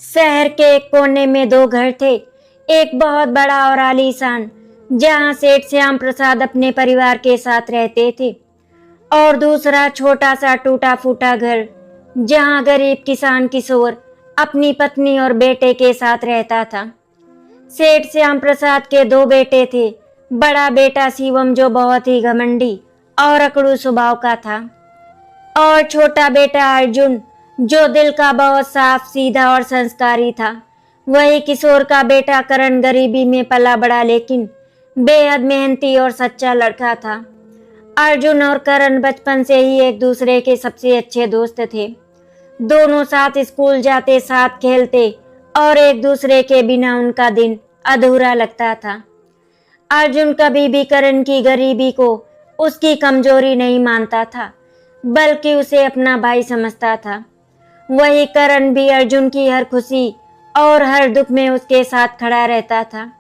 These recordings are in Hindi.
शहर के एक कोने में दो घर थे। एक बहुत बड़ा और आलीशान, जहां सेठ श्याम प्रसाद अपने परिवार के साथ रहते थे, और दूसरा छोटा सा टूटा फूटा घर, जहां गरीब किसान किशोर अपनी पत्नी और बेटे के साथ रहता था। सेठ श्याम प्रसाद के दो बेटे थे। बड़ा बेटा शिवम, जो बहुत ही घमंडी और अकड़ू स्वभाव का था, और छोटा बेटा अर्जुन, जो दिल का बहुत साफ सीधा और संस्कारी था। वही किशोर का बेटा करण गरीबी में पला बड़ा, लेकिन बेहद मेहनती और सच्चा लड़का था। अर्जुन और करण बचपन से ही एक दूसरे के सबसे अच्छे दोस्त थे। दोनों साथ स्कूल जाते, साथ खेलते, और एक दूसरे के बिना उनका दिन अधूरा लगता था। अर्जुन कभी भी करण की गरीबी को उसकी कमजोरी नहीं मानता था, बल्कि उसे अपना भाई समझता था। वही करण भी अर्जुन की हर खुशी और हर दुख में उसके साथ खड़ा रहता था।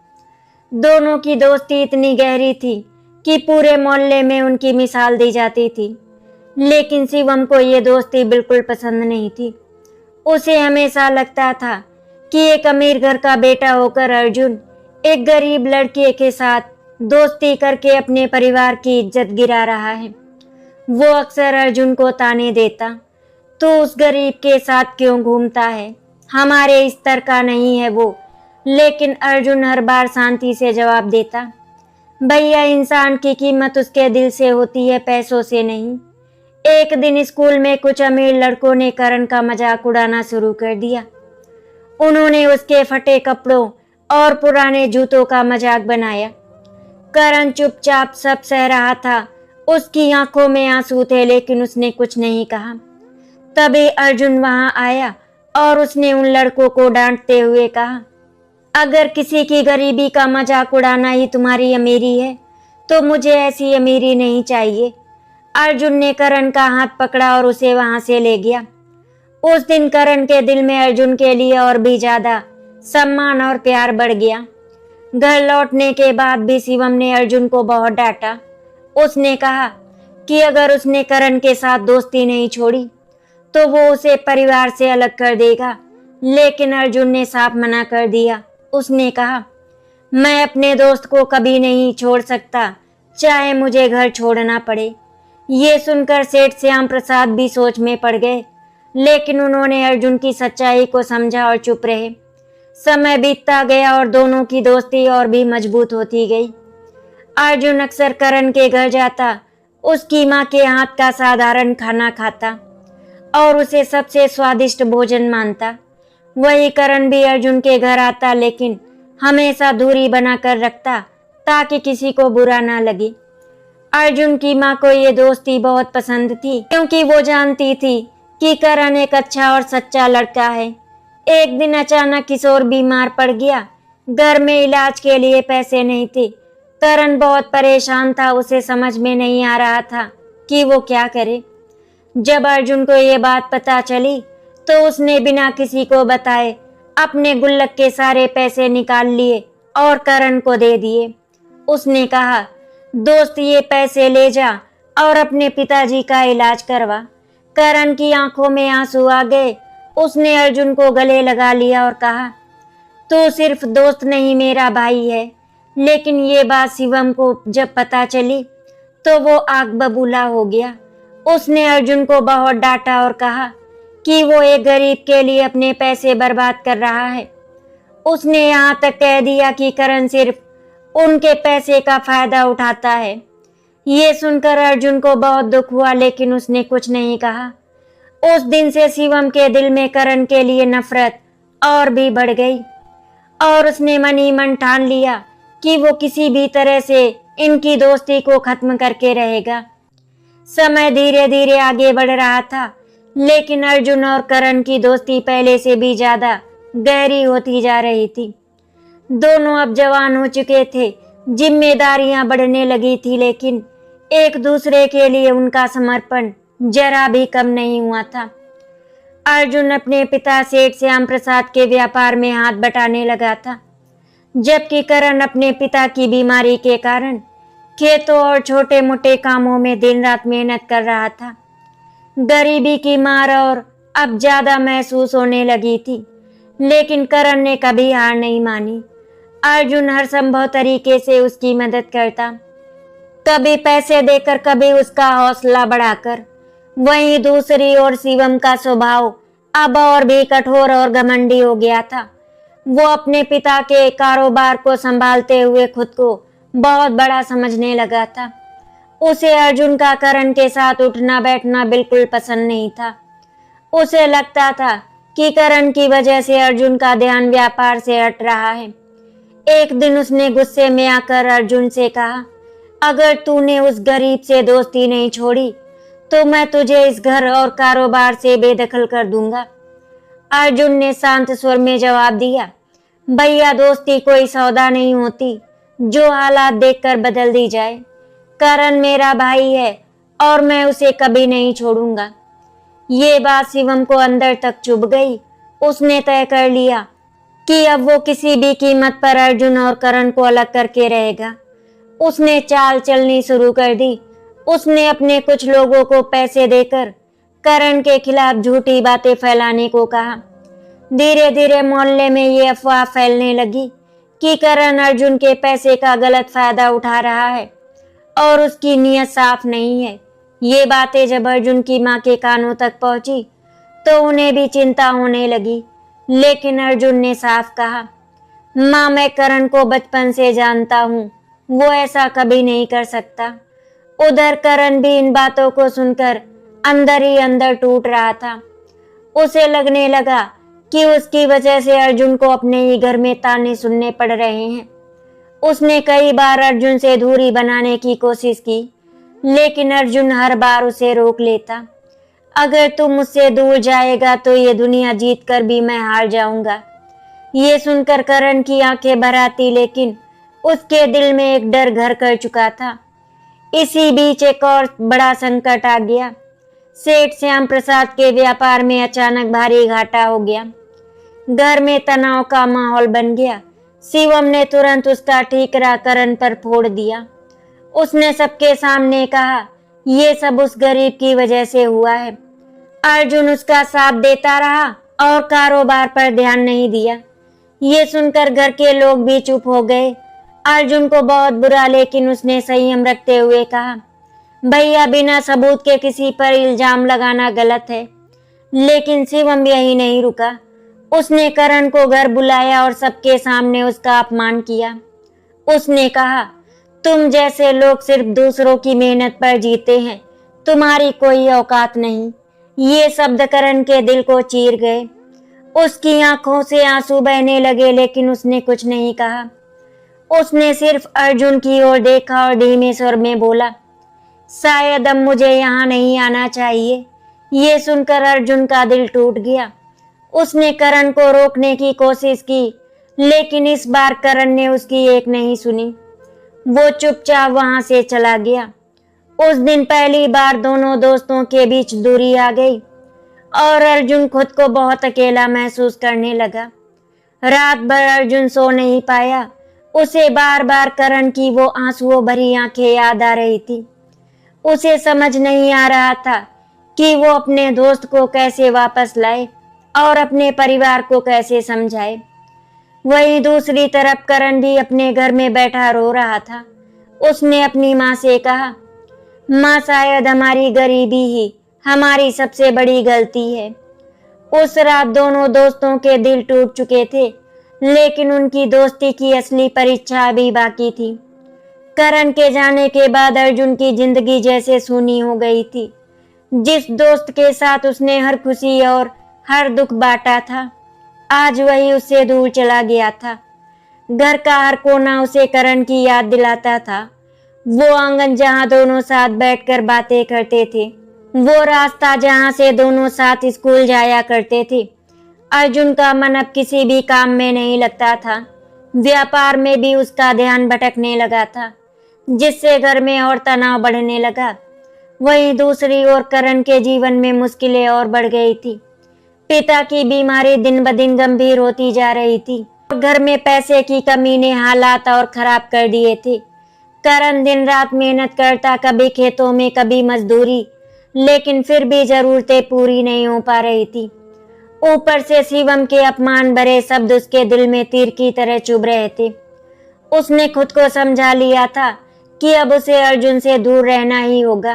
दोनों की दोस्ती इतनी गहरी थी कि पूरे मोहल्ले में उनकी मिसाल दी जाती थी। लेकिन शिवम को ये दोस्ती बिल्कुल पसंद नहीं थी। उसे हमेशा लगता था कि एक अमीर घर का बेटा होकर अर्जुन एक गरीब लड़के के साथ दोस्ती करके अपने परिवार की इज्जत गिरा रहा है। वो अक्सर अर्जुन को ताने देता, तो उस गरीब के साथ क्यों घूमता है, हमारे स्तर का नहीं है वो। लेकिन अर्जुन हर बार शांति से जवाब देता, भैया, इंसान की कीमत उसके दिल से होती है, पैसों से नहीं। एक दिन स्कूल में कुछ अमीर लड़कों ने करण का मजाक उड़ाना शुरू कर दिया। उन्होंने उसके फटे कपड़ों और पुराने जूतों का मजाक बनाया। करण चुपचाप सब सह रहा था। उसकी आंखों में आंसू थे, लेकिन उसने कुछ नहीं कहा। तभी अर्जुन वहां आया और उसने उन लड़कों को डांटते हुए कहा, अगर किसी की गरीबी का मजाक उड़ाना ही तुम्हारी अमीरी है, तो मुझे ऐसी अमीरी नहीं चाहिए। अर्जुन ने करण का हाथ पकड़ा और उसे वहां से ले गया। उस दिन करण के दिल में अर्जुन के लिए और भी ज्यादा सम्मान और प्यार बढ़ गया। घर लौटने के बाद भी शिवम ने अर्जुन को बहुत डांटा। उसने कहा कि अगर उसने करण के साथ दोस्ती नहीं छोड़ी, तो वो उसे परिवार से अलग कर देगा। लेकिन अर्जुन ने साफ मना कर दिया। उसने कहा, मैं अपने दोस्त को कभी नहीं छोड़ सकता, चाहे मुझे घर छोड़ना पड़े। ये सुनकर सेठ श्याम प्रसाद भी सोच में पड़ गए, लेकिन उन्होंने अर्जुन की सच्चाई को समझा और चुप रहे। समय बीतता गया और दोनों की दोस्ती और भी मजबूत होती गई। अर्जुन अक्सर करण के घर जाता, उसकी माँ के हाथ का साधारण खाना खाता और उसे सबसे स्वादिष्ट भोजन मानता। वही करण भी अर्जुन के घर आता, लेकिन हमेशा दूरी बनाकर रखता, ताकि किसी को बुरा ना लगे। अर्जुन की माँ को ये दोस्ती बहुत पसंद थी, क्योंकि वो जानती थी कि करण एक अच्छा और सच्चा लड़का है। एक दिन अचानक किशोर बीमार पड़ गया। घर में इलाज के लिए पैसे नहीं थे। करण बहुत परेशान था। उसे समझ में नहीं आ रहा था कि वो क्या करे। जब अर्जुन को ये बात पता चली, तो उसने बिना किसी को बताए अपने गुल्लक के सारे पैसे निकाल लिए और करण को दे दिए। उसने कहा, दोस्त, ये पैसे ले जा और अपने पिताजी का इलाज करवा। करण की आंखों में आंसू आ गए। उसने अर्जुन को गले लगा लिया और कहा, तू सिर्फ दोस्त नहीं, मेरा भाई है। लेकिन ये बात शिवम को जब पता चली, तो वो आग बबूला हो गया। उसने अर्जुन को बहुत डांटा और कहा कि वो एक गरीब के लिए अपने पैसे बर्बाद कर रहा है। उसने यहाँ तक कह दिया कि करण सिर्फ उनके पैसे का फायदा उठाता है। ये सुनकर अर्जुन को बहुत दुख हुआ, लेकिन उसने कुछ नहीं कहा। उस दिन से शिवम के दिल में करण के लिए नफरत और भी बढ़ गई, और उसने मन ही मन ठान लिया कि वो किसी भी तरह से इनकी दोस्ती को खत्म करके रहेगा। समय धीरे धीरे आगे बढ़ रहा था, लेकिन अर्जुन और करण की दोस्ती पहले से भी ज्यादा गहरी होती जा रही थी। दोनों अब जवान हो चुके थे, जिम्मेदारियां बढ़ने लगी थी, लेकिन एक दूसरे के लिए उनका समर्पण जरा भी कम नहीं हुआ था। अर्जुन अपने पिता सेठ श्याम प्रसाद के व्यापार में हाथ बटाने लगा था, जबकि करण अपने पिता की बीमारी के कारण खेतों और छोटे मोटे कामों में दिन रात मेहनत कर रहा था। गरीबी की मार और अब ज्यादा महसूस होने लगी थी, लेकिन करण ने कभी हार नहीं मानी। अर्जुन हर संभव तरीके से उसकी मदद करता, कभी पैसे देकर, कभी उसका हौसला बढ़ाकर। वहीं दूसरी ओर शिवम का स्वभाव अब और भी कठोर और घमंडी हो गया था। वो अपने पिता के कारोबार को संभालते हुए खुद को बहुत बड़ा समझने लगा था। उसे अर्जुन का करण के साथ उठना बैठना बिल्कुल पसंद नहीं था। उसे लगता था कि करण की वजह से अर्जुन का ध्यान व्यापार से हट रहा है। एक दिन उसने गुस्से में आकर अर्जुन से कहा, अगर तूने उस गरीब से दोस्ती नहीं छोड़ी तो मैं तुझे इस घर और कारोबार से बेदखल कर दूंगा। अर्जुन ने शांत स्वर में जवाब दिया, भैया, दोस्ती कोई सौदा नहीं होती जो हालात देखकर बदल दी जाए। करण मेरा भाई है और मैं उसे कभी नहीं छोड़ूंगा। ये बात शिवम को अंदर तक चुभ गई। उसने तय कर लिया कि अब वो किसी भी कीमत पर अर्जुन और करण को अलग करके रहेगा। उसने चाल चलनी शुरू कर दी। उसने अपने कुछ लोगों को पैसे देकर करण के खिलाफ झूठी बातें फैलाने को कहा। धीरे धीरे मोहल्ले में ये अफवाह फैलने लगी कि करण अर्जुन के पैसे का गलत फायदा उठा रहा है और उसकी नीयत साफ नहीं है। ये बातें जब अर्जुन की माँ के कानों तक पहुंची तो उन्हें भी चिंता होने लगी। लेकिन अर्जुन ने साफ कहा, माँ, मैं करण को बचपन से जानता हूँ, वो ऐसा कभी नहीं कर सकता। उधर करण भी इन बातों को सुनकर अंदर ही अंदर टूट रहा था। उसे लगने लगा कि उसकी वजह से अर्जुन को अपने ही घर में ताने सुनने पड़ रहे हैं। उसने कई बार अर्जुन से दूरी बनाने की कोशिश की, लेकिन अर्जुन हर बार उसे रोक लेता। अगर तू मुझसे दूर जाएगा तो ये दुनिया जीत कर भी मैं हार जाऊंगा। ये सुनकर करण की आंखें भर आती, लेकिन उसके दिल में एक डर घर कर चुका था। इसी बीच एक और बड़ा संकट आ गया। सेठ श्याम प्रसाद के व्यापार में अचानक भारी घाटा हो गया। घर में तनाव का माहौल बन गया। शिवम ने तुरंत उसका ठीकरा करण पर फोड़ दिया। उसने सबके सामने कहा, ये सब उस गरीब की वजह से हुआ है। अर्जुन उसका साथ देता रहा और कारोबार पर ध्यान नहीं दिया। ये सुनकर घर के लोग भी चुप हो गए। अर्जुन को बहुत बुरा, लेकिन उसने संयम रखते हुए कहा, भैया, बिना सबूत के किसी पर इल्जाम लगाना गलत है। लेकिन शिवम यही नहीं रुका। उसने करण को घर बुलाया और सबके सामने उसका अपमान किया। उसने कहा, तुम जैसे लोग सिर्फ दूसरों की मेहनत पर जीते हैं, तुम्हारी कोई औकात नहीं। ये शब्द करण के दिल को चीर गए। उसकी आंखों से आंसू बहने लगे, लेकिन उसने कुछ नहीं कहा। उसने सिर्फ अर्जुन की ओर देखा और धीमे स्वर में बोला, शायद अब मुझे यहाँ नहीं आना चाहिए। ये सुनकर अर्जुन का दिल टूट गया। उसने करण को रोकने की कोशिश की, लेकिन इस बार करण ने उसकी एक नहीं सुनी। वो चुपचाप वहां से चला गया। उस दिन पहली बार दोनों दोस्तों के बीच दूरी आ गई और अर्जुन खुद को बहुत अकेला महसूस करने लगा। रात भर अर्जुन सो नहीं पाया। उसे बार बार करण की वो आंसुओं भरी आंखें याद आ रही थी। उसे समझ नहीं आ रहा था कि वो अपने दोस्त को कैसे वापस लाए और अपने परिवार को कैसे समझाए। वहीं दूसरी तरफ करण भी अपने घर में बैठा रो रहा था। उसने अपनी माँ से कहा, माँ, शायद हमारी गरीबी ही हमारी सबसे बड़ी गलती है। उस रात दोनों दोस्तों के दिल टूट चुके थे, लेकिन उनकी दोस्ती की असली परीक्षा अभी बाकी थी। करण के जाने के बाद अर्जुन की जिंदगी जैसे सूनी हो गई थी। जिस दोस्त के साथ उसने हर खुशी और हर दुख बांटा था, आज वही उससे दूर चला गया था। घर का हर कोना उसे करण की याद दिलाता था। वो आंगन जहां दोनों साथ बैठकर बातें करते थे, वो रास्ता जहां से दोनों साथ स्कूल जाया करते थे। अर्जुन का मन अब किसी भी काम में नहीं लगता था। व्यापार में भी उसका ध्यान भटकने लगा था, जिससे घर में और तनाव बढ़ने लगा। वहीं दूसरी ओर करण के जीवन में मुश्किलें और बढ़ गई थी। पिता की बीमारी दिन ब दिन गंभीर होती जा रही थी। घर में पैसे की कमी ने हालात और खराब कर दिए थे। करण दिन रात मेहनत करता, कभी खेतों में, कभी मजदूरी, लेकिन फिर भी जरूरतें पूरी नहीं हो पा रही थी। ऊपर से शिवम के अपमान भरे शब्द उसके दिल में तीर की तरह चुभ रहे थे। उसने खुद को समझा लिया था कि अब उसे अर्जुन से दूर रहना ही होगा,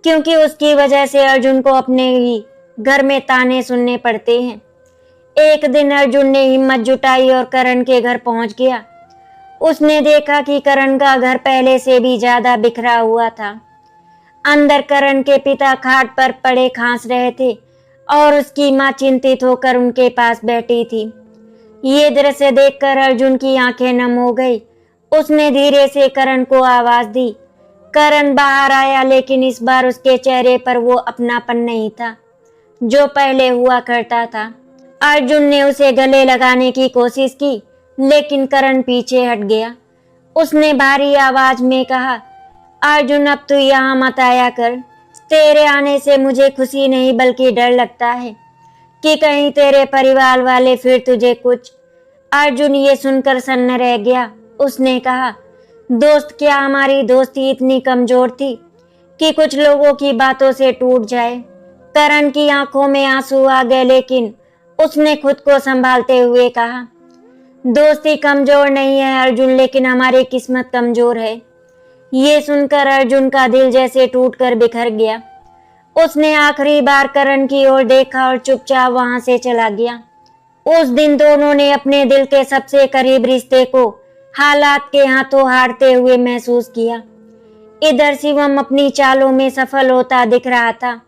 क्योंकि उसकी वजह से अर्जुन को अपने ही घर में ताने सुनने पड़ते हैं। एक दिन अर्जुन ने हिम्मत जुटाई और करण के घर पहुंच गया। उसने देखा कि करण का घर पहले से भी ज्यादा बिखरा हुआ था। अंदर करण के पिता खाट पर पड़े खांस रहे थे और उसकी मां चिंतित होकर उनके पास बैठी थी। ये दृश्य देखकर अर्जुन की आंखें नम हो गई। उसने धीरे से करण को आवाज दी। करण बाहर आया, लेकिन इस बार उसके चेहरे पर वो अपनापन नहीं था जो पहले हुआ करता था। अर्जुन ने उसे गले लगाने की कोशिश की, लेकिन करण पीछे हट गया। उसने भारी आवाज में कहा, अर्जुन अब तू यहाँ मत आया कर। तेरे आने से मुझे खुशी नहीं बल्कि डर लगता है कि कहीं तेरे परिवार वाले फिर तुझे कुछ। अर्जुन ये सुनकर सन्न रह गया। उसने कहा, दोस्त, क्या हमारी दोस्ती इतनी कमजोर थी कि कुछ लोगों की बातों से टूट जाए? करण की आंखों में आंसू आ गए, लेकिन उसने खुद को संभालते हुए कहा, दोस्ती कमजोर नहीं है अर्जुन, लेकिन हमारी किस्मत कमजोर है। ये सुनकर अर्जुन का दिल जैसे टूटकर बिखर गया। उसने आखिरी बार करण की ओर देखा और चुपचाप वहां से चला गया। उस दिन दोनों ने अपने दिल के सबसे करीब रिश्ते को हालात के हाथों हारते हुए महसूस किया। इधर शिवम अपनी चालों में सफल होता दिख रहा था।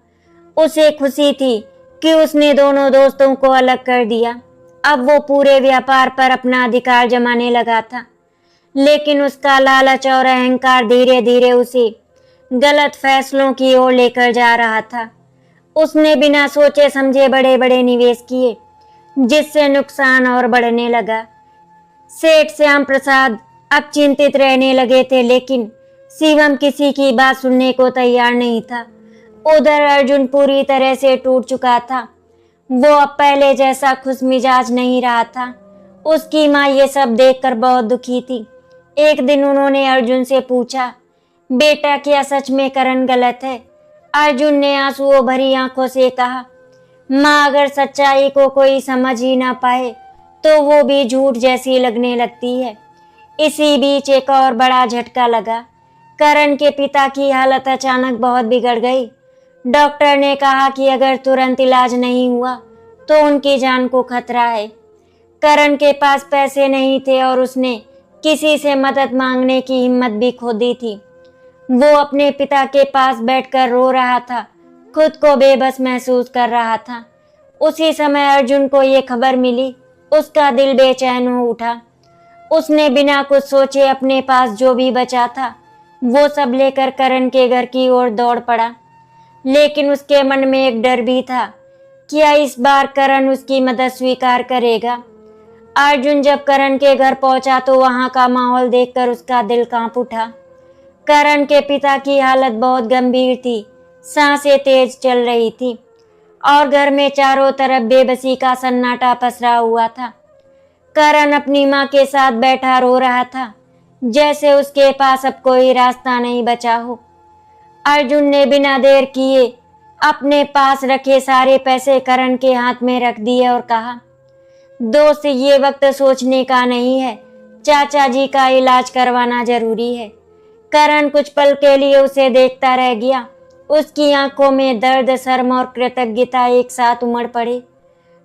उसे खुशी थी कि उसने दोनों दोस्तों को अलग कर दिया। अब वो पूरे व्यापार पर अपना अधिकार जमाने लगा था, लेकिन उसका लालच और अहंकार धीरे धीरे उसे गलत फैसलों की ओर लेकर जा रहा था। उसने बिना सोचे समझे बड़े बड़े निवेश किए, जिससे नुकसान और बढ़ने लगा। सेठ श्याम प्रसाद अब चिंतित रहने लगे थे, लेकिन शिवम किसी की बात सुनने को तैयार नहीं था। उधर अर्जुन पूरी तरह से टूट चुका था। वो अब पहले जैसा खुशमिजाज नहीं रहा था। उसकी माँ ये सब देखकर बहुत दुखी थी। एक दिन उन्होंने अर्जुन से पूछा, बेटा, क्या सच में करण गलत है? अर्जुन ने आंसुओं भरी आंखों से कहा, माँ, अगर सच्चाई को कोई समझ ही ना पाए तो वो भी झूठ जैसी लगने लगती है। इसी बीच एक और बड़ा झटका लगा। करण के पिता की हालत अचानक बहुत बिगड़ गई। डॉक्टर ने कहा कि अगर तुरंत इलाज नहीं हुआ तो उनकी जान को खतरा है। करण के पास पैसे नहीं थे और उसने किसी से मदद मांगने की हिम्मत भी खो दी थी। वो अपने पिता के पास बैठकर रो रहा था, खुद को बेबस महसूस कर रहा था। उसी समय अर्जुन को ये खबर मिली। उसका दिल बेचैन हो उठा। उसने बिना कुछ सोचे अपने पास जो भी बचा था वो सब लेकर करण के घर की ओर दौड़ पड़ा। लेकिन उसके मन में एक डर भी था, क्या इस बार करण उसकी मदद स्वीकार करेगा? अर्जुन जब करण के घर पहुंचा तो वहां का माहौल देखकर उसका दिल कांप उठा। करण के पिता की हालत बहुत गंभीर थी, सांसें तेज चल रही थी और घर में चारों तरफ बेबसी का सन्नाटा पसरा हुआ था। करण अपनी माँ के साथ बैठा रो रहा था, जैसे उसके पास अब कोई रास्ता नहीं बचा हो। अर्जुन ने बिना देर किए अपने पास रखे सारे पैसे करण के हाथ में रख दिए और कहा, दोस्त, ये वक्त सोचने का नहीं है, चाचा जी का इलाज करवाना जरूरी है। करण कुछ पल के लिए उसे देखता रह गया। उसकी आंखों में दर्द, शर्म और कृतज्ञता एक साथ उमड़ पड़े।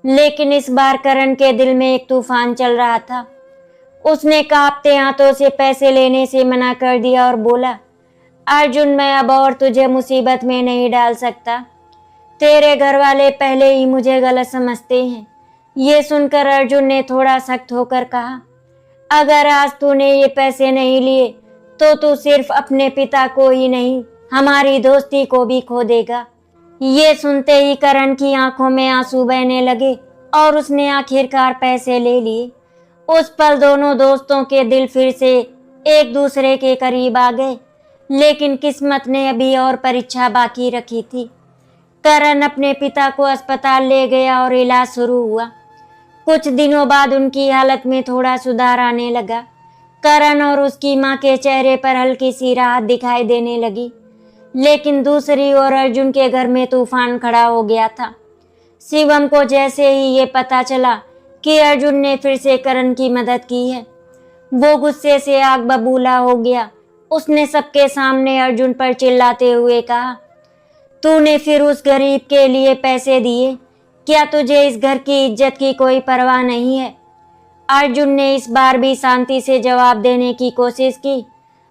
लेकिन इस बार करण के दिल में एक तूफान चल रहा था। उसने कांपते हाथों से पैसे लेने से मना कर दिया और बोला, अर्जुन, मैं अब और तुझे मुसीबत में नहीं डाल सकता। तेरे घर वाले पहले ही मुझे गलत समझते हैं। ये सुनकर अर्जुन ने थोड़ा सख्त होकर कहा, अगर आज तूने ये पैसे नहीं लिए तो तू सिर्फ अपने पिता को ही नहीं, हमारी दोस्ती को भी खो देगा। ये सुनते ही करण की आंखों में आंसू बहने लगे और उसने आखिरकार पैसे ले लिए। उस पल दोनों दोस्तों के दिल फिर से एक दूसरे के करीब आ गए, लेकिन किस्मत ने अभी और परीक्षा बाकी रखी थी। करण अपने पिता को अस्पताल ले गया और इलाज शुरू हुआ। कुछ दिनों बाद उनकी हालत में थोड़ा सुधार आने लगा। करण और उसकी मां के चेहरे पर हल्की सी राहत दिखाई देने लगी। लेकिन दूसरी ओर अर्जुन के घर में तूफान खड़ा हो गया था। शिवम को जैसे ही ये पता चला कि अर्जुन ने फिर से करण की मदद की है, वो गुस्से से आग बबूला हो गया। उसने सबके सामने अर्जुन पर चिल्लाते हुए कहा, तूने फिर उस गरीब के लिए पैसे दिए? क्या तुझे इस घर की इज्जत की कोई परवाह नहीं है? अर्जुन ने इस बार भी शांति से जवाब देने की कोशिश की,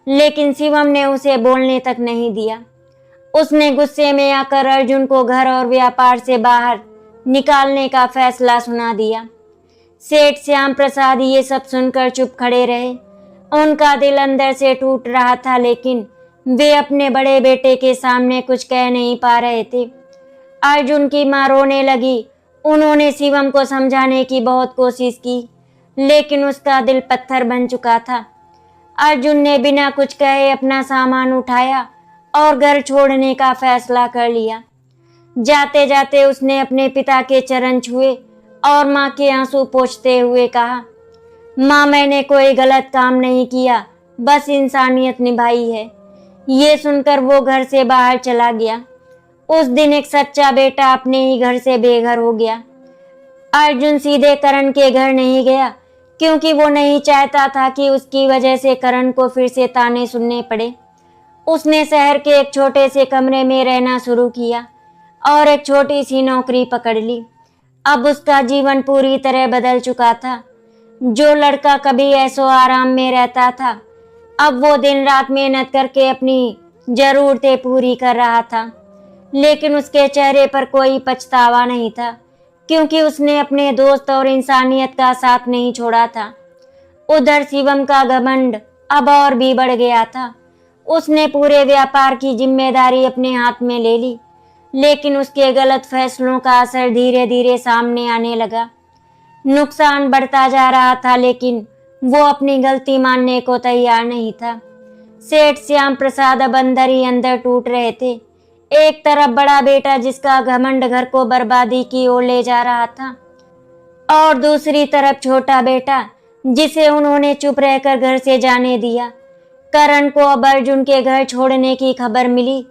लेकिन शिवम ने उसे बोलने तक नहीं दिया। उसने गुस्से में आकर अर्जुन को घर और व्यापार से बाहर निकालने का फैसला सुना दिया। सेठ श्याम प्रसाद ये सब सुनकर चुप खड़े रहे। उनका दिल अंदर से टूट रहा था, लेकिन वे अपने बड़े बेटे के सामने कुछ कह नहीं पा रहे थे। अर्जुन की मां रोने लगी। उन्होंने शिवम को समझाने की बहुत कोशिश की, लेकिन उसका दिल पत्थर बन चुका था। अर्जुन ने बिना कुछ कहे अपना सामान उठाया और घर छोड़ने का फैसला कर लिया। जाते जाते उसने अपने पिता के चरण छुए और माँ के आंसू पोंछते हुए कहा, माँ, मैंने कोई गलत काम नहीं किया, बस इंसानियत निभाई है। ये सुनकर वो घर से बाहर चला गया। उस दिन एक सच्चा बेटा अपने ही घर से बेघर हो गया। अर्जुन सीधे करण के घर नहीं गया, क्योंकि वो नहीं चाहता था कि उसकी वजह से करण को फिर से ताने सुनने पड़े। उसने शहर के एक छोटे से कमरे में रहना शुरू किया और एक छोटी सी नौकरी पकड़ ली। अब उसका जीवन पूरी तरह बदल चुका था। जो लड़का कभी ऐसो आराम में रहता था, अब वो दिन रात मेहनत करके अपनी जरूरतें पूरी कर रहा था। लेकिन उसके चेहरे पर कोई पछतावा नहीं था, क्योंकि उसने अपने दोस्त और इंसानियत का साथ नहीं छोड़ा था। उधर शिवम का घमंड अब और भी बढ़ गया था। उसने पूरे व्यापार की जिम्मेदारी अपने हाथ में ले ली, लेकिन उसके गलत फैसलों का असर धीरे धीरे सामने आने लगा। नुकसान बढ़ता जा रहा था, लेकिन वो अपनी गलती मानने को तैयार नहीं था। सेठ श्याम प्रसाद अब अंदर ही अंदर टूट रहे थे। एक तरफ बड़ा बेटा जिसका घमंड घर को बर्बादी की ओर ले जा रहा था, और दूसरी तरफ छोटा बेटा जिसे उन्होंने चुप रहकर घर से जाने दिया। करण को अब अर्जुन के घर छोड़ने की खबर मिली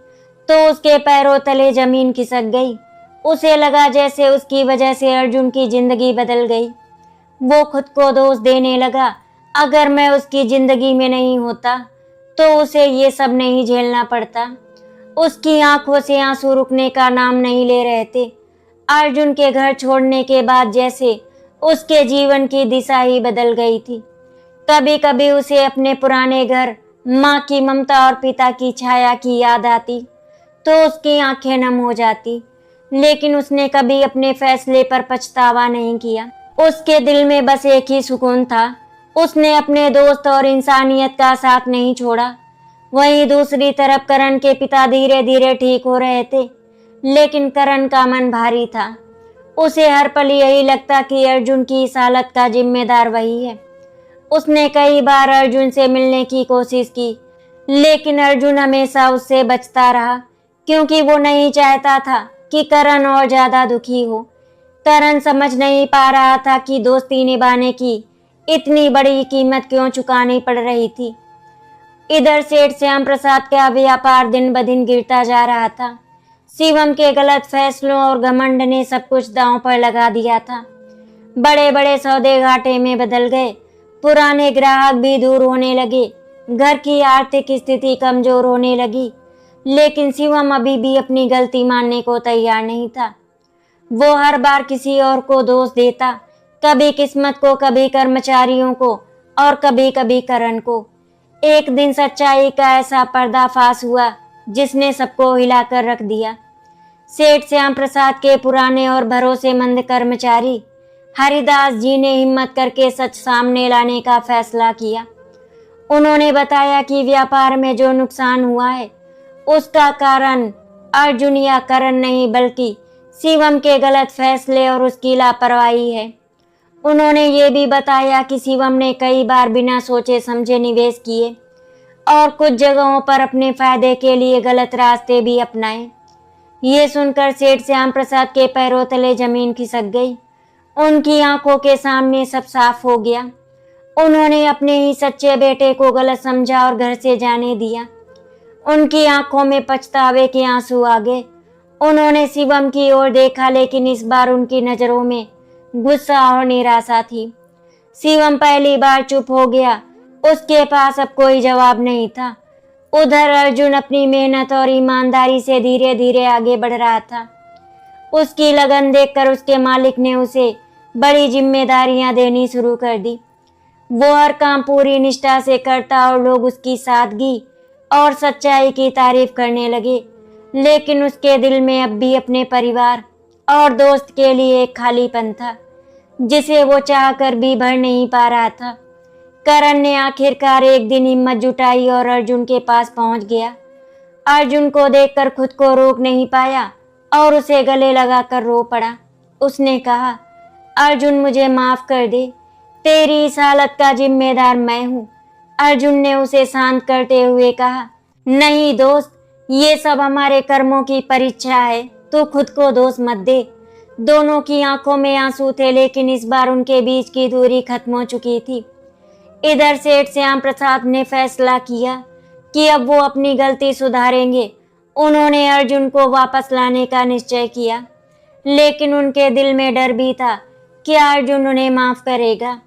तो उसके पैरों तले जमीन खिसक गई। उसे लगा जैसे उसकी वजह से अर्जुन की जिंदगी बदल गई। वो खुद को दोष देने लगा, अगर मैं उसकी जिंदगी में नहीं होता तो उसे ये सब नहीं झेलना पड़ता। उसकी आंखों से आंसू रुकने का नाम नहीं ले रहे थे। अर्जुन के घर छोड़ने के बाद जैसे उसके जीवन की दिशा ही बदल गई थी। कभी कभी उसे अपने पुराने घर, माँ की ममता और पिता की छाया की याद आती तो उसकी आंखें नम हो जाती, लेकिन उसने कभी अपने फैसले पर पछतावा नहीं किया। उसके दिल में बस एक ही सुकून था, उसने अपने दोस्त और इंसानियत का साथ नहीं छोड़ा। वहीं दूसरी तरफ करण के पिता धीरे धीरे ठीक हो रहे थे, लेकिन करण का मन भारी था। उसे हर पल यही लगता कि अर्जुन की इस हालत का जिम्मेदार वही है। उसने कई बार अर्जुन से मिलने की कोशिश की, लेकिन अर्जुन हमेशा उससे बचता रहा, क्योंकि वो नहीं चाहता था कि करण और ज्यादा दुखी हो। करण समझ नहीं पा रहा था कि दोस्ती निभाने की इतनी बड़ी कीमत क्यों चुकानी पड़ रही थी। इधर सेठ श्याम प्रसाद का व्यापार दिन ब दिन गिरता जा रहा था। शिवम के गलत फैसलों और घमंड ने सब कुछ दांव पर लगा दिया था। बड़े बड़े सौदे घाटे में बदल गए, पुराने ग्राहक भी दूर होने लगे, घर की आर्थिक स्थिति कमजोर होने लगी, लेकिन शिवम अभी भी अपनी गलती मानने को तैयार नहीं था। वो हर बार किसी और को दोष देता, कभी किस्मत को, कभी कर्मचारियों को और कभी कभी करण को। एक दिन सच्चाई का ऐसा पर्दाफाश हुआ जिसने सबको हिलाकर रख दिया। सेठ श्याम प्रसाद के पुराने और भरोसेमंद कर्मचारी हरिदास जी ने हिम्मत करके सच सामने लाने का फैसला किया। उन्होंने बताया कि व्यापार में जो नुकसान हुआ है उसका कारण अर्जुन या करण नहीं, बल्कि शिवम के गलत फैसले और उसकी लापरवाही है। उन्होंने ये भी बताया कि शिवम ने कई बार बिना सोचे समझे निवेश किए और कुछ जगहों पर अपने फायदे के लिए गलत रास्ते भी अपनाए। ये सुनकर सेठ श्याम प्रसाद के पैरों तले जमीन खिसक गई। उनकी आंखों के सामने सब साफ हो गया। उन्होंने अपने ही सच्चे बेटे को गलत समझा और घर से जाने दिया। उनकी आंखों में पछतावे के आंसू आ गए। उन्होंने शिवम की ओर देखा, लेकिन इस बार उनकी नजरों में गुस्सा और निराशा थी। शिवम पहली बार चुप हो गया। उसके पास अब कोई जवाब नहीं था। उधर अर्जुन अपनी मेहनत और ईमानदारी से धीरे धीरे आगे बढ़ रहा था। उसकी लगन देखकर उसके मालिक ने उसे बड़ी जिम्मेदारियां देनी शुरू कर दी। वो हर काम पूरी निष्ठा से करता और लोग उसकी सादगी और सच्चाई की तारीफ करने लगे। लेकिन उसके दिल में अब भी अपने परिवार और दोस्त के लिए एक खालीपन था, जिसे वो चाहकर भी भर नहीं पा रहा था। करण ने आखिरकार एक दिन हिम्मत जुटाई और अर्जुन के पास पहुंच गया। अर्जुन को देखकर खुद को रोक नहीं पाया और उसे गले लगाकर रो पड़ा। उसने कहा, अर्जुन मुझे माफ कर दे, तेरी इस हालत का जिम्मेदार मैं हूँ। अर्जुन ने उसे शांत करते हुए कहा, नहीं दोस्त, ये सब हमारे कर्मों की परीक्षा है, तू खुद को दोष मत दे। दोनों की आंखों में आंसू थे, लेकिन इस बार उनके बीच की दूरी खत्म हो चुकी थी। इधर सेठ श्याम प्रसाद ने फैसला किया कि अब वो अपनी गलती सुधारेंगे। उन्होंने अर्जुन को वापस लाने का निश्चय किया, लेकिन उनके दिल में डर भी था कि अर्जुन उन्हें माफ करेगा।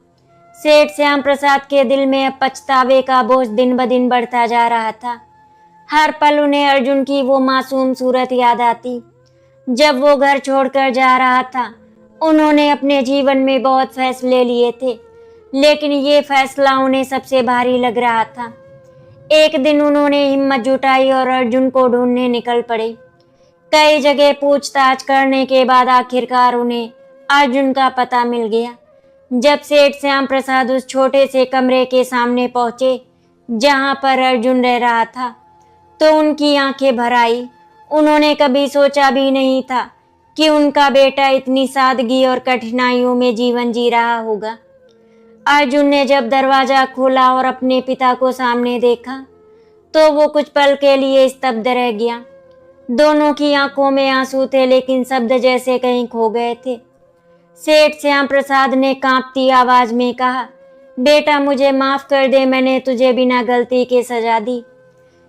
सेठ श्याम प्रसाद के दिल में अब पछतावे का बोझ दिन ब दिन बढ़ता जा रहा था। हर पल उन्हें अर्जुन की वो मासूम सूरत याद आती। जब वो घर छोड़कर जा रहा था, उन्होंने अपने जीवन में बहुत फैसले लिए थे, लेकिन ये फैसला उन्हें सबसे भारी लग रहा था। एक दिन उन्होंने हिम्मत जुटाई और अर्जुन को ढूंढने निकल पड़े। कई जगह पूछताछ करने के बाद आखिरकार उन्हें अर्जुन का पता मिल गया। जब सेठ श्याम प्रसाद उस छोटे से कमरे के सामने पहुंचे जहां पर अर्जुन रह रहा था, तो उनकी आंखें भर आई। उन्होंने कभी सोचा भी नहीं था कि उनका बेटा इतनी सादगी और कठिनाइयों में जीवन जी रहा होगा। अर्जुन ने जब दरवाजा खोला और अपने पिता को सामने देखा, तो वो कुछ पल के लिए स्तब्ध रह गया। दोनों की आंखों में आंसू थे, लेकिन शब्द जैसे कहीं खो गए थे। सेठ श्याम प्रसाद ने कांपती आवाज में कहा, बेटा मुझे माफ कर दे, मैंने तुझे बिना गलती के सजा दी।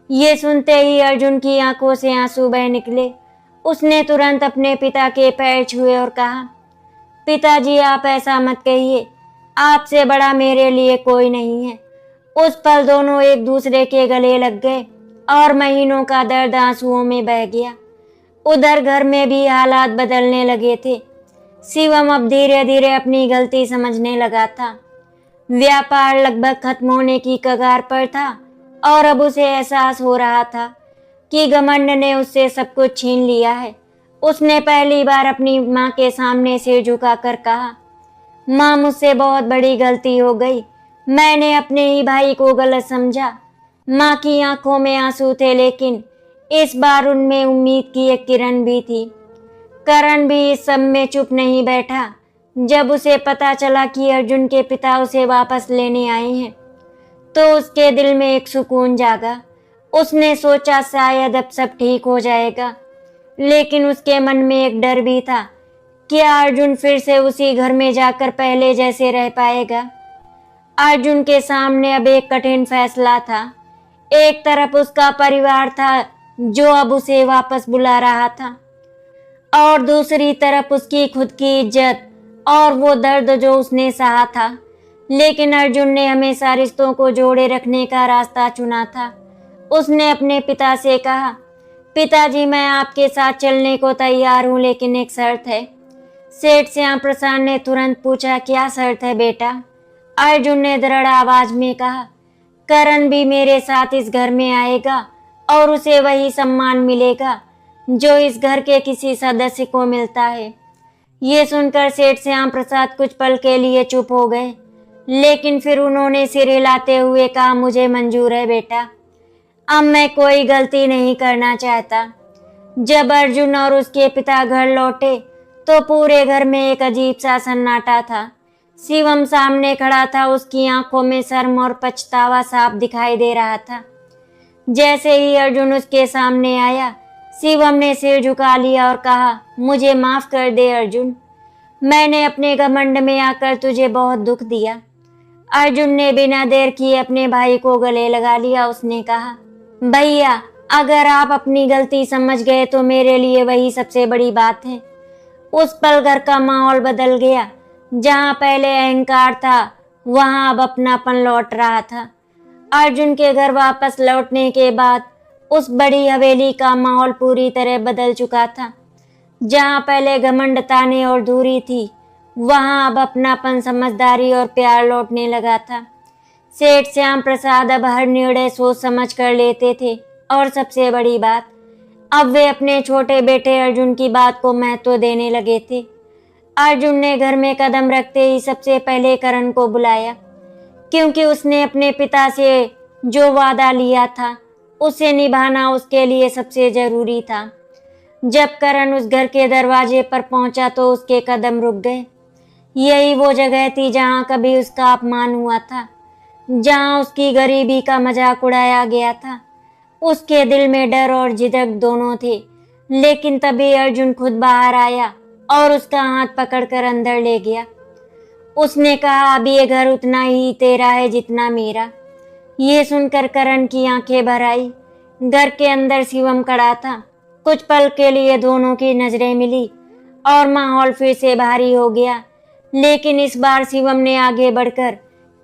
ये सुनते ही अर्जुन की आंखों से आंसू बह निकले। उसने तुरंत अपने पिता के पैर छुए और कहा, पिताजी आप ऐसा मत कहिए, आपसे बड़ा मेरे लिए कोई नहीं है। उस पल दोनों एक दूसरे के गले लग गए और महीनों का दर्द आंसुओं में बह गया। उधर घर में भी हालात बदलने लगे थे। शिवम अब धीरे धीरे अपनी गलती समझने लगा था। व्यापार लगभग खत्म होने की कगार पर था और अब उसे एहसास हो रहा था कि घमंड ने उससे सब कुछ छीन लिया है। उसने पहली बार अपनी माँ के सामने सिर झुकाकर कहा, माँ मुझसे बहुत बड़ी गलती हो गई, मैंने अपने ही भाई को गलत समझा। माँ की आंखों में आंसू थे, लेकिन इस बार उनमें उम्मीद की एक किरण भी थी। करण भी इस सब में चुप नहीं बैठा। जब उसे पता चला कि अर्जुन के पिता उसे वापस लेने आए हैं, तो उसके दिल में एक सुकून जागा। उसने सोचा शायद अब सब ठीक हो जाएगा, लेकिन उसके मन में एक डर भी था कि अर्जुन फिर से उसी घर में जाकर पहले जैसे रह पाएगा। अर्जुन के सामने अब एक कठिन फैसला था। एक तरफ उसका परिवार था जो अब उसे वापस बुला रहा था, और दूसरी तरफ उसकी खुद की इज्जत और वो दर्द जो उसने सहा था। लेकिन अर्जुन ने हमेशा रिश्तों को जोड़े रखने का रास्ता चुना था। उसने अपने पिता से कहा, पिताजी मैं आपके साथ चलने को तैयार हूँ, लेकिन एक शर्त है। सेठ श्याम प्रसाद ने तुरंत पूछा, क्या शर्त है बेटा? अर्जुन ने दृढ़ आवाज में कहा, करण भी मेरे साथ इस घर में आएगा और उसे वही सम्मान मिलेगा जो इस घर के किसी सदस्य को मिलता है। ये सुनकर सेठ श्याम प्रसाद कुछ पल के लिए चुप हो गए, लेकिन फिर उन्होंने सिर हिलाते हुए कहा, मुझे मंजूर है बेटा, अब मैं कोई गलती नहीं करना चाहता। जब अर्जुन और उसके पिता घर लौटे तो पूरे घर में एक अजीब सा सन्नाटा था। शिवम सामने खड़ा था, उसकी आंखों में शर्म और पछतावा साफ दिखाई दे रहा था। जैसे ही अर्जुन उसके सामने आया, शिवम ने सिर झुका लिया और कहा, मुझे माफ कर दे अर्जुन, मैंने अपने घमंड में आकर तुझे बहुत दुख दिया। अर्जुन ने बिना देर किए अपने भाई को गले लगा लिया। उसने कहा, भैया अगर आप अपनी गलती समझ गए तो मेरे लिए वही सबसे बड़ी बात है। उस पल घर का माहौल बदल गया। जहां पहले अहंकार था वहां अब अपनापन लौट रहा था। अर्जुन के घर वापस लौटने के बाद उस बड़ी हवेली का माहौल पूरी तरह बदल चुका था। जहां पहले घमंड, ताने और दूरी थी, वहां अब अपनापन, समझदारी और प्यार लौटने लगा था। सेठ श्याम प्रसाद अब हर निर्णय सोच समझ कर लेते थे और सबसे बड़ी बात, अब वे अपने छोटे बेटे अर्जुन की बात को महत्व देने लगे थे। अर्जुन ने घर में कदम रखते ही सबसे पहले करण को बुलाया, क्योंकि उसने अपने पिता से जो वादा लिया था उसे निभाना उसके लिए सबसे जरूरी था। जब करण उस घर के दरवाजे पर पहुंचा तो उसके कदम रुक गए। यही वो जगह थी जहां कभी उसका अपमान हुआ था, जहां उसकी गरीबी का मजाक उड़ाया गया था। उसके दिल में डर और झिझक दोनों थे। लेकिन तभी अर्जुन खुद बाहर आया और उसका हाथ पकड़कर अंदर ले गया। उसने कहा, अब ये घर उतना ही तेरा है जितना मेरा। ये सुनकर करण की आंखें भर आई। घर के अंदर शिवम खड़ा था। कुछ पल के लिए दोनों की नजरें मिली और माहौल फिर से भारी हो गया। लेकिन इस बार शिवम ने आगे बढ़कर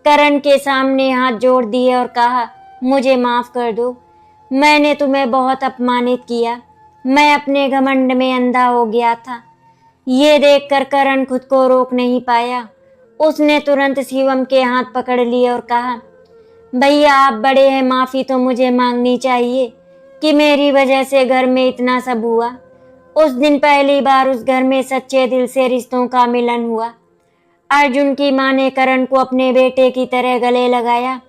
करण के सामने हाथ जोड़ दिए और कहा, मुझे माफ कर दो, मैंने तुम्हें बहुत अपमानित किया। मैं अपने घमंड में अंधा हो गया था। ये देखकर करण खुद को रोक नहीं पाया। उसने तुरंत शिवम के हाथ पकड़ लिए और कहा, भैया आप बड़े हैं, माफी तो मुझे मांगनी चाहिए कि मेरी वजह से घर में इतना सब हुआ। उस दिन पहली बार उस घर में सच्चे दिल से रिश्तों का मिलन हुआ। अर्जुन की मां ने करण को अपने बेटे की तरह गले लगाया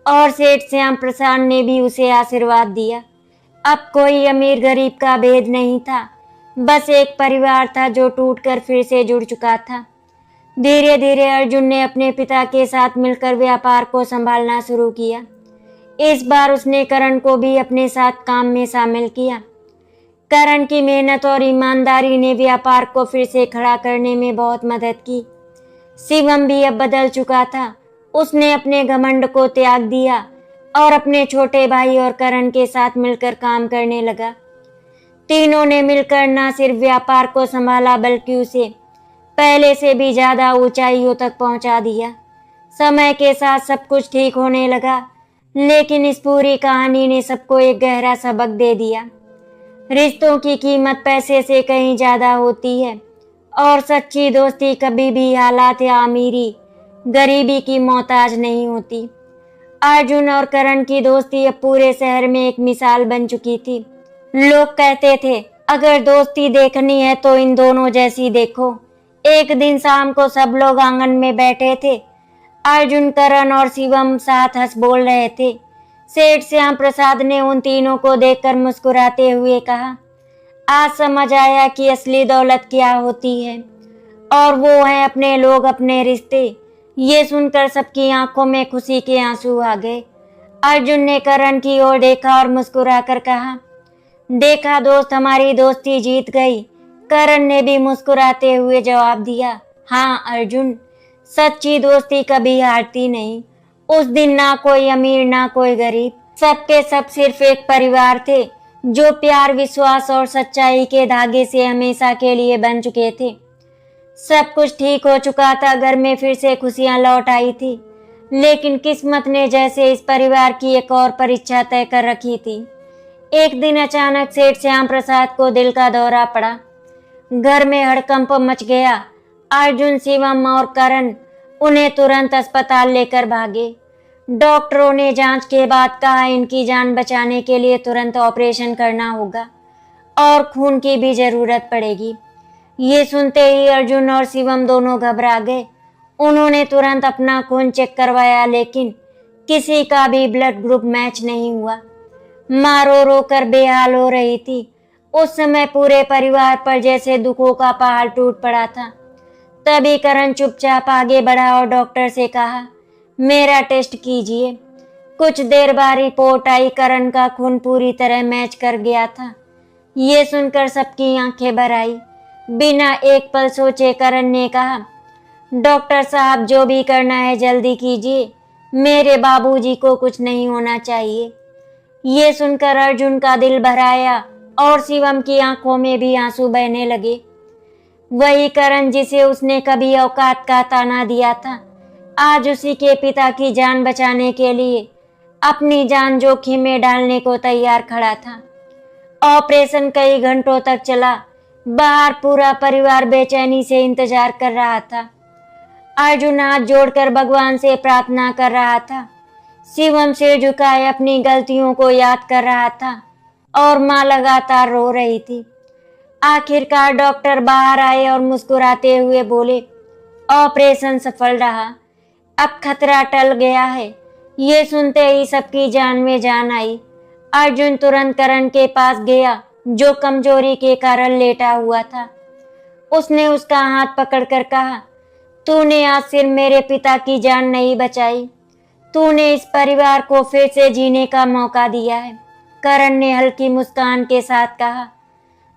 और सेठ श्याम प्रसाद ने भी उसे आशीर्वाद दिया। अब कोई अमीर गरीब का भेद नहीं था, बस एक परिवार था जो टूटकर फिर से जुड़ चुका था। धीरे धीरे अर्जुन ने अपने पिता के साथ मिलकर व्यापार को संभालना शुरू किया। इस बार उसने करण को भी अपने साथ काम में शामिल किया। करण की मेहनत और ईमानदारी ने व्यापार को फिर से खड़ा करने में बहुत मदद की। शिवम भी अब बदल चुका था। उसने अपने घमंड को त्याग दिया और अपने छोटे भाई और करण के साथ मिलकर काम करने लगा। तीनों ने मिलकर न सिर्फ व्यापार को संभाला बल्कि उसे पहले से भी ज्यादा ऊंचाइयों तक पहुंचा दिया। समय के साथ सब कुछ ठीक होने लगा, लेकिन इस पूरी कहानी ने सबको एक गहरा सबक दे दिया। रिश्तों की कीमत पैसे से कहीं ज्यादा होती है और सच्ची दोस्ती कभी भी हालात या अमीरी, गरीबी की मोहताज नहीं होती। अर्जुन और करण की दोस्ती अब पूरे शहर में एक मिसाल बन चुकी थी। लोग कहते थे, अगर दोस्ती देखनी है तो इन दोनों जैसी देखो। एक दिन शाम को सब लोग आंगन में बैठे थे। अर्जुन, करण और शिवम साथ हंस बोल रहे थे। सेठ श्याम प्रसाद ने उन तीनों को देखकर मुस्कुराते हुए कहा, आज समझ आया कि असली दौलत क्या होती है, और वो है अपने लोग, अपने रिश्ते। ये सुनकर सबकी आंखों में खुशी के आंसू आ गए। अर्जुन ने करण की ओर देखा और मुस्कुरा कर कहा, देखा दोस्त, हमारी दोस्ती जीत गई। करण ने भी मुस्कुराते हुए जवाब दिया, हाँ अर्जुन, सच्ची दोस्ती कभी हारती नहीं। उस दिन ना कोई अमीर ना कोई गरीब, सबके सब सिर्फ एक परिवार थे जो प्यार, विश्वास और सच्चाई के धागे से हमेशा के लिए बन चुके थे। सब कुछ ठीक हो चुका था, घर में फिर से खुशियां लौट आई थी। लेकिन किस्मत ने जैसे इस परिवार की एक और परीक्षा तय कर रखी थी। एक दिन अचानक सेठ श्याम प्रसाद को दिल का दौरा पड़ा। घर में हड़कंप मच गया। अर्जुन, शिवम और करण उन्हें तुरंत अस्पताल लेकर भागे। डॉक्टरों ने जांच के बाद कहा, इनकी जान बचाने के लिए तुरंत ऑपरेशन करना होगा और खून की भी जरूरत पड़ेगी। ये सुनते ही अर्जुन और शिवम दोनों घबरा गए। उन्होंने तुरंत अपना खून चेक करवाया, लेकिन किसी का भी ब्लड ग्रुप मैच नहीं हुआ। माँ रो रो कर बेहाल हो रही थी। उस समय पूरे परिवार पर जैसे दुखों का पहाड़ टूट पड़ा था। तभी करण चुपचाप आगे बढ़ा और डॉक्टर से कहा, मेरा टेस्ट कीजिए। कुछ देर बाद रिपोर्ट आई, करण का खून पूरी तरह मैच कर गया था। ये सुनकर सबकी आंखें भर आई। बिना एक पल सोचे करण ने कहा, डॉक्टर साहब, जो भी करना है जल्दी कीजिए, मेरे बाबूजी को कुछ नहीं होना चाहिए। ये सुनकर अर्जुन का दिल भर आया और शिवम की आंखों में भी आंसू बहने लगे। वही करण जिसे उसने कभी औकात का ताना दिया था, आज उसी के पिता की जान बचाने के लिए अपनी जान जोखिम में डालने को तैयार खड़ा था। ऑपरेशन कई घंटों तक चला। बाहर पूरा परिवार बेचैनी से इंतजार कर रहा था। अर्जुन हाथ जोड़कर भगवान से प्रार्थना कर रहा था। शिवम सिर झुकाए अपनी गलतियों को याद कर रहा था और माँ लगातार रो रही थी। आखिरकार डॉक्टर बाहर आए और मुस्कुराते हुए बोले, ऑपरेशन सफल रहा, अब खतरा टल गया है। ये सुनते ही सबकी जान में जान आई। अर्जुन तुरंत करण के पास गया जो कमजोरी के कारण लेटा हुआ था। उसने उसका हाथ पकड़कर कहा, तूने आज सिर्फ मेरे पिता की जान नहीं बचाई, तूने इस परिवार को फिर से जीने का मौका दिया है। करण ने हल्की मुस्कान के साथ कहा,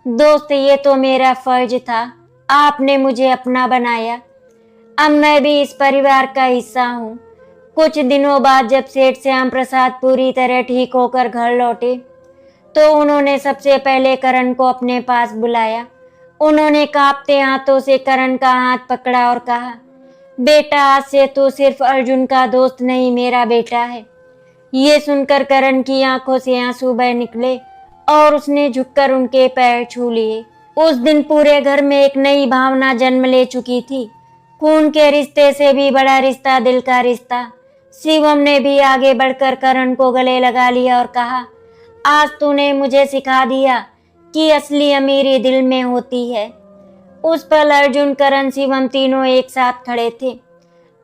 दोस्त ये तो मेरा फर्ज था, आपने मुझे अपना बनाया, अब मैं भी इस परिवार का हिस्सा हूँ। कुछ दिनों बाद जब सेठ श्याम प्रसाद पूरी तरह ठीक होकर घर लौटे तो उन्होंने सबसे पहले करण को अपने पास बुलाया। उन्होंने कांपते हाथों से करण का हाथ पकड़ा और कहा, बेटा आज से तू सिर्फ अर्जुन का दोस्त नहीं, मेरा बेटा है। ये सुनकर करण की आंखों से आंसू बह निकले और उसने झुककर उनके पैर छू लिए। उस दिन पूरे घर में एक नई भावना जन्म ले चुकी थी। खून के रिश्ते से भी बड़ा रिश्ता दिल का रिश्ता। शिवम ने भी आगे बढ़कर करण को गले लगा लिया और कहा, आज तूने मुझे सिखा दिया कि असली अमीरी दिल में होती है। उस पल अर्जुन, करण, शिवम तीनों एक साथ खड़े थे।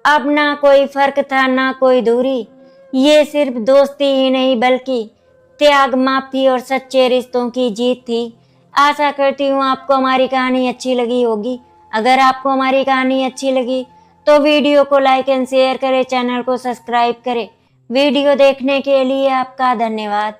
अब ना कोई फर्क था, ना कोई दूरी। ये सिर्फ दोस्ती ही नहीं बल्कि त्याग, माफी और सच्चे रिश्तों की जीत थी। आशा करती हूँ आपको हमारी कहानी अच्छी लगी होगी। अगर आपको हमारी कहानी अच्छी लगी तो वीडियो को लाइक एंड शेयर करें, चैनल को सब्सक्राइब करें। वीडियो देखने के लिए आपका धन्यवाद।